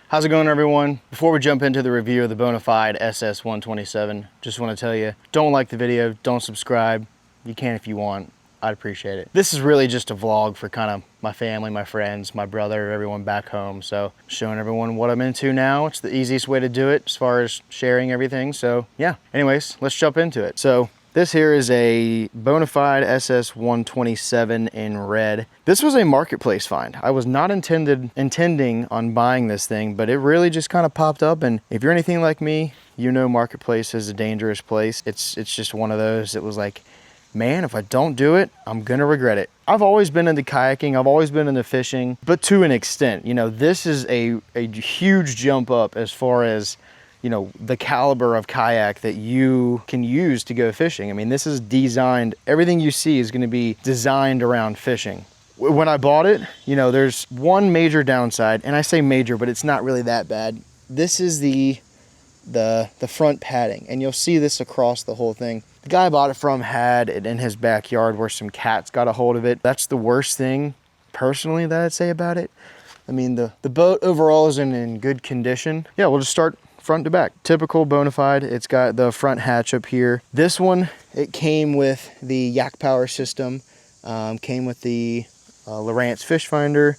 How's it going, everyone? Before we jump into the review of the Bonafide SS127, just want to tell you, don't like the video, don't subscribe. You can if you want. I'd appreciate it. This is really just a vlog for kind of my family, my friends, my brother, everyone back home. So showing everyone what I'm into now. It's the easiest way to do it as far as sharing everything. So yeah, anyways, let's jump into it. So this here is a Bonafide SS127 in red. This was a marketplace find. I was not intending on buying this thing, but it really just kind of popped up. And if you're anything like me, you know marketplace is a dangerous place. It's just one of those. It was like, man, if I don't do it, I'm gonna regret it. I've always been into kayaking, I've always been into fishing, but to an extent. You know, this is a huge jump up as far as, you know, the caliber of kayak that you can use to go fishing. I mean, this is designed, everything you see is gonna be designed around fishing. When I bought it, you know, there's one major downside, and I say major, but it's not really that bad. This is the front padding, and you'll see this across the whole thing. The guy I bought it from had it in his backyard where some cats got a hold of it. That's the worst thing, personally, that I'd say about it. I mean, the boat overall is in good condition. Yeah, we'll just start front to back. Typical Bonafide. It's got the front hatch up here. This one, it came with the Yak Power system, came with the Lowrance fish finder.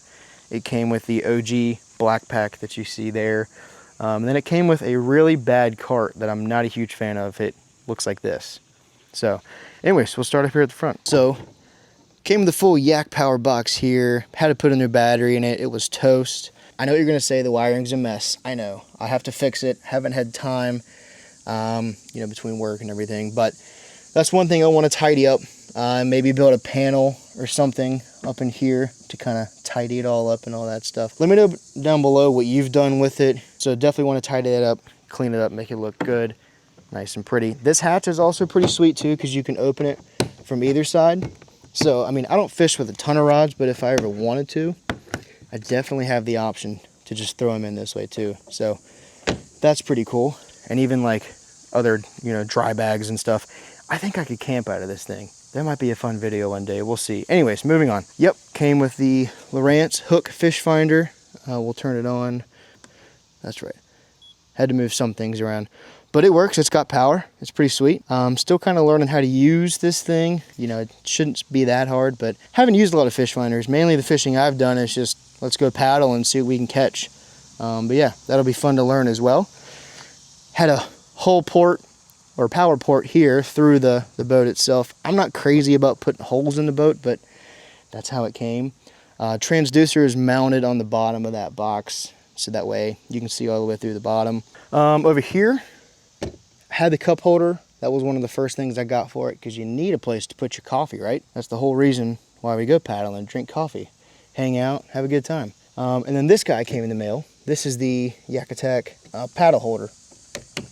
It came with the OG black pack that you see there. And then it came with a really bad cart that I'm not a huge fan of. It looks like this. So anyways, we'll start up here at the front. So came with the full Yak Power box here. Had to put a new battery in it. It was toast. I know what you're gonna say, the wiring's a mess. I know, I have to fix it. Haven't had time, you know, between work and everything. But that's one thing I wanna tidy up. Maybe build a panel or something up in here to kind of tidy it all up and all that stuff. Let me know down below what you've done with it. So definitely want to tidy it up, clean it up, make it look good, nice and pretty. This hatch is also pretty sweet too, because you can open it from either side. So, I mean, I don't fish with a ton of rods, but if I ever wanted to, I definitely have the option to just throw them in this way too. So that's pretty cool. And even like other, you know, dry bags and stuff, I think I could camp out of this thing. That might be a fun video one day. We'll see. Anyways, moving on. Yep, came with the Lowrance hook fish finder. We'll turn it on. That's right. Had to move some things around. But it works. It's got power. It's pretty sweet. Still kind of learning how to use this thing. You know, it shouldn't be that hard, but haven't used a lot of fish finders. Mainly the fishing I've done is just, let's go paddle and see what we can catch. But yeah, that'll be fun to learn as well. Had a hull port or power port here through the boat itself. I'm not crazy about putting holes in the boat, but that's how it came. Transducer is mounted on the bottom of that box, so that way you can see all the way through the bottom. Over here, I had the cup holder. That was one of the first things I got for it, because you need a place to put your coffee, right? That's the whole reason why we go paddling, drink coffee, hang out, have a good time. And then this guy came in the mail. This is the Yak Attack paddle holder.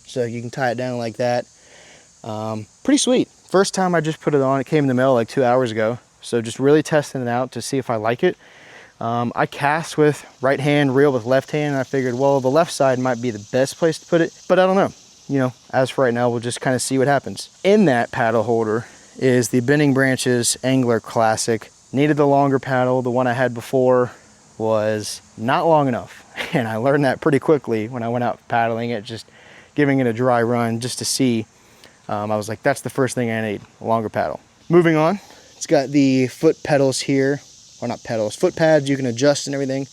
So you can tie it down like that. Pretty sweet. First time I just put it on, it came in the mail like 2 hours ago. So just really testing it out to see if I like it. I cast with right hand, reel with left hand, and I figured, well, the left side might be the best place to put it, but I don't know. You know, as for right now, we'll just kind of see what happens. In that paddle holder is the Bending Branches Angler Classic. Needed the longer paddle. The one I had before was not long enough. And I learned that pretty quickly when I went out paddling it, just giving it a dry run just to see. I was like, that's the first thing I need, a longer paddle. Moving on, it's got the foot pedals here, or not pedals, foot pads you can adjust and everything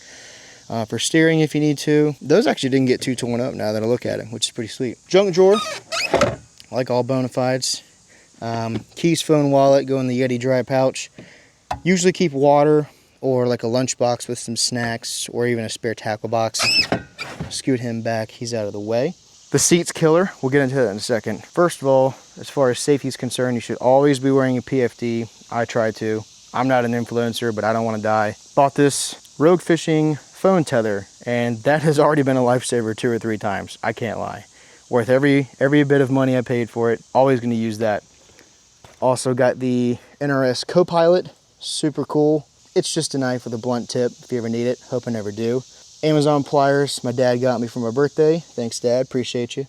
for steering if you need to. Those actually didn't get too torn up now that I look at it, which is pretty sweet. Junk drawer, like all Bonafides. Keys, phone, wallet go in the Yeti dry pouch. Usually keep water or like a lunchbox with some snacks or even a spare tackle box. Scoot him back, he's out of the way. The seat's killer. We'll get into that in a second. First of all, as far as safety is concerned, you should always be wearing a PFD. I try to. I'm not an influencer, but I don't want to die. Bought this Rogue Fishing phone tether, and that has already been a lifesaver 2 or 3 times. I can't lie. Worth every bit of money I paid for it. Always going to use that. Also got the NRS Copilot. Super cool. It's just a knife with a blunt tip if you ever need it. Hope I never do. Amazon pliers, my dad got me for my birthday. Thanks, Dad, appreciate you.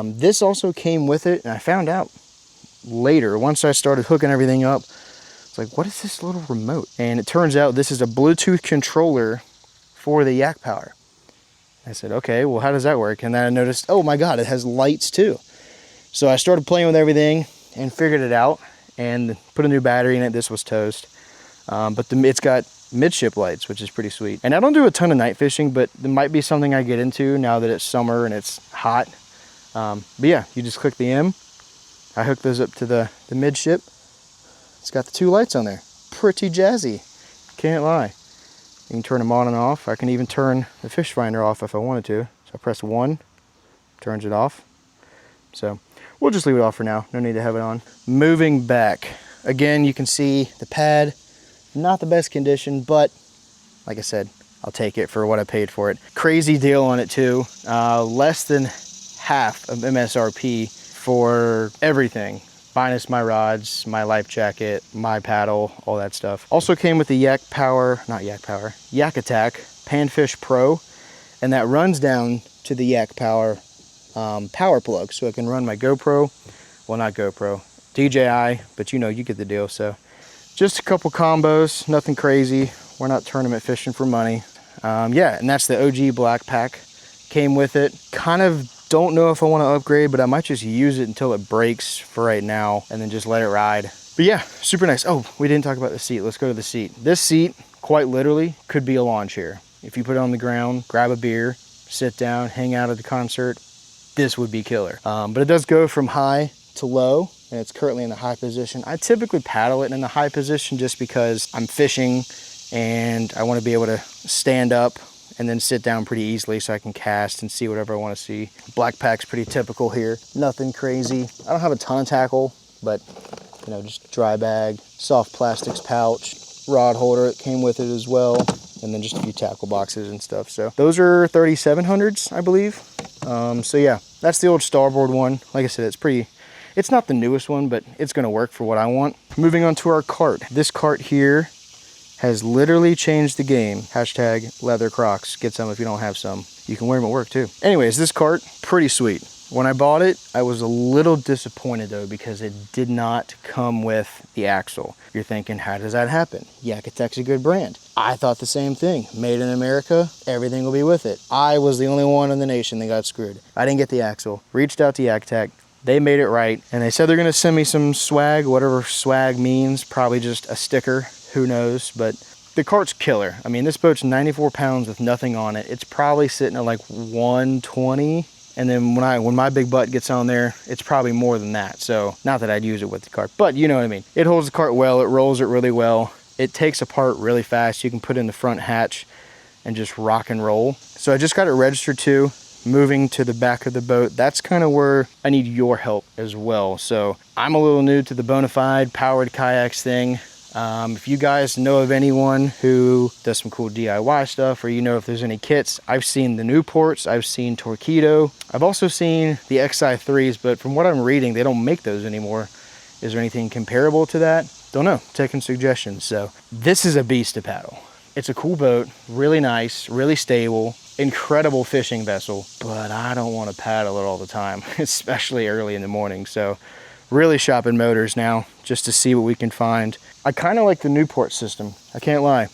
This also came with it, and I found out later, once I started hooking everything up, it's like, what is this little remote? And it turns out this is a Bluetooth controller for the Yak Power. I said, okay, well, how does that work? And then I noticed, oh my God, it has lights too. So I started playing with everything and figured it out and put a new battery in it. This was toast. But it's got midship lights, which is pretty sweet. And I don't do a ton of night fishing, but it might be something I get into now that it's summer and it's hot. But yeah, you just click the M. I hook those up to the midship. It's got the 2 lights on there. Pretty jazzy, can't lie. You can turn them on and off. I can even turn the fish finder off if I wanted to. So I press 1, turns it off. So we'll just leave it off for now. No need to have it on. Moving back. Again, you can see the pad, not the best condition, but like I said, I'll take it for what I paid for it. Crazy deal on it too. Less than half of MSRP for everything. Minus my rods, my life jacket, my paddle, all that stuff. Also came with the Yak Attack Panfish Pro, and that runs down to the Yak Power power plug, so I can run my GoPro, well, not GoPro, DJI, but you know, you get the deal. So just a couple combos, nothing crazy. We're not tournament fishing for money. Yeah, and that's the OG black pack. Came with it. Kind of don't know if I want to upgrade, but I might just use it until it breaks for right now and then just let it ride. But yeah, super nice. Oh, we didn't talk about the seat. Let's go to the seat. This seat, quite literally, could be a lawn chair. If you put it on the ground, grab a beer, sit down, hang out at the concert, this would be killer. But it does go from high to low, and it's currently in the high position. I typically paddle it in the high position just because I'm fishing and I want to be able to stand up and then sit down pretty easily so I can cast and see whatever I want to see. Black pack's pretty typical here. Nothing crazy. I don't have a ton of tackle, but you know, just dry bag, soft plastics pouch, rod holder that came with it as well, and then just a few tackle boxes and stuff. So those are 3700s, I believe. So yeah, that's the old Starboard one. Like I said, it's not the newest one, but it's gonna work for what I want. Moving on to our cart. This cart here has literally changed the game. Hashtag leather Crocs. Get some if you don't have some. You can wear them at work too. Anyways, this cart, pretty sweet. When I bought it, I was a little disappointed though, because it did not come with the axle. You're thinking, how does that happen? Yak Attack's a good brand. I thought the same thing. Made in America, everything will be with it. I was the only one in the nation that got screwed. I didn't get the axle. Reached out to Yak Attack. They made it right, and they said they're gonna send me some swag, whatever swag means, probably just a sticker, who knows, but the cart's killer. I mean, this boat's 94 pounds with nothing on it. It's probably sitting at like 120, and then when my big butt gets on there, it's probably more than that. So, not that I'd use it with the cart, but you know what I mean. It holds the cart well, it rolls it really well. It takes apart really fast. You can put it in the front hatch and just rock and roll. So I just got it registered too. Moving to the back of the boat, that's kind of where I need your help as well. So I'm a little new to the Bonafide powered kayaks thing. If you guys know of anyone who does some cool DIY stuff, or you know if there's any kits, I've seen the Newports, I've seen Torqeedo, I've also seen the XI3s, but from what I'm reading, they don't make those anymore. Is there anything comparable to that? Don't know, taking suggestions. So this is a beast to paddle. It's a cool boat, really nice, really stable, incredible fishing vessel, but I don't want to paddle it all the time, especially early in the morning. So really shopping motors now just to see what we can find. I kind of like the Newport system, I can't lie.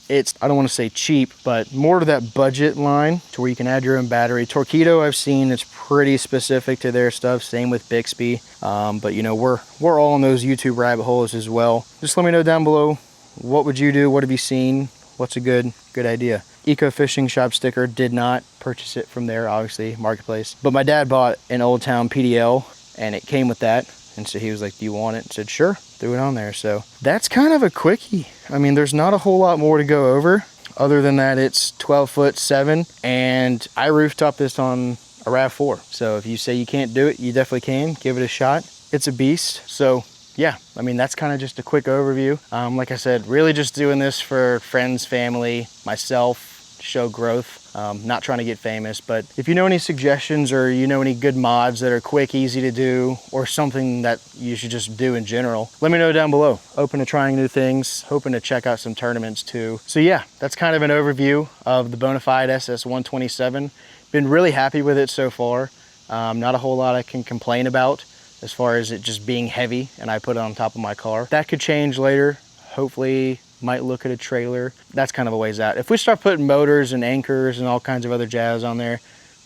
It's, I don't want to say cheap, but more to that budget line to where you can add your own battery. Torqeedo, I've seen, it's pretty specific to their stuff. Same with Bixby. But you know, we're all in those YouTube rabbit holes as well. Just let me know down below, what would you do? What have you seen? What's a good idea? Eco Fishing Shop sticker, did not purchase it from there, obviously, Marketplace. But my dad bought an Old Town PDL and it came with that. And so he was like, do you want it? And said, sure, threw it on there. So that's kind of a quickie. I mean, there's not a whole lot more to go over other than that it's 12'7" and I rooftop this on a RAV4. So if you say you can't do it, you definitely can. Give it a shot. It's a beast. So yeah, I mean, that's kind of just a quick overview. Like I said, really just doing this for friends, family, myself, show growth. Not trying to get famous, but if you know any suggestions or you know any good mods that are quick, easy to do, or something that you should just do in general, let me know down below. Open to trying new things, hoping to check out some tournaments too. So yeah, that's kind of an overview of the Bonafide SS127. Been really happy with it so far. Not a whole lot I can complain about as far as it just being heavy and I put it on top of my car. That could change later. Hopefully might look at a trailer. That's kind of a ways out. If we start putting motors and anchors and all kinds of other jazz on there,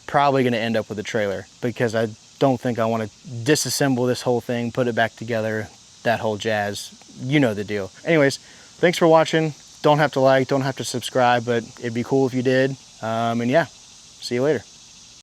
probably gonna end up with a trailer, because I don't think I wanna disassemble this whole thing, put it back together, that whole jazz. You know the deal. Anyways, thanks for watching. Don't have to like, don't have to subscribe, but it'd be cool if you did. And yeah, see you later.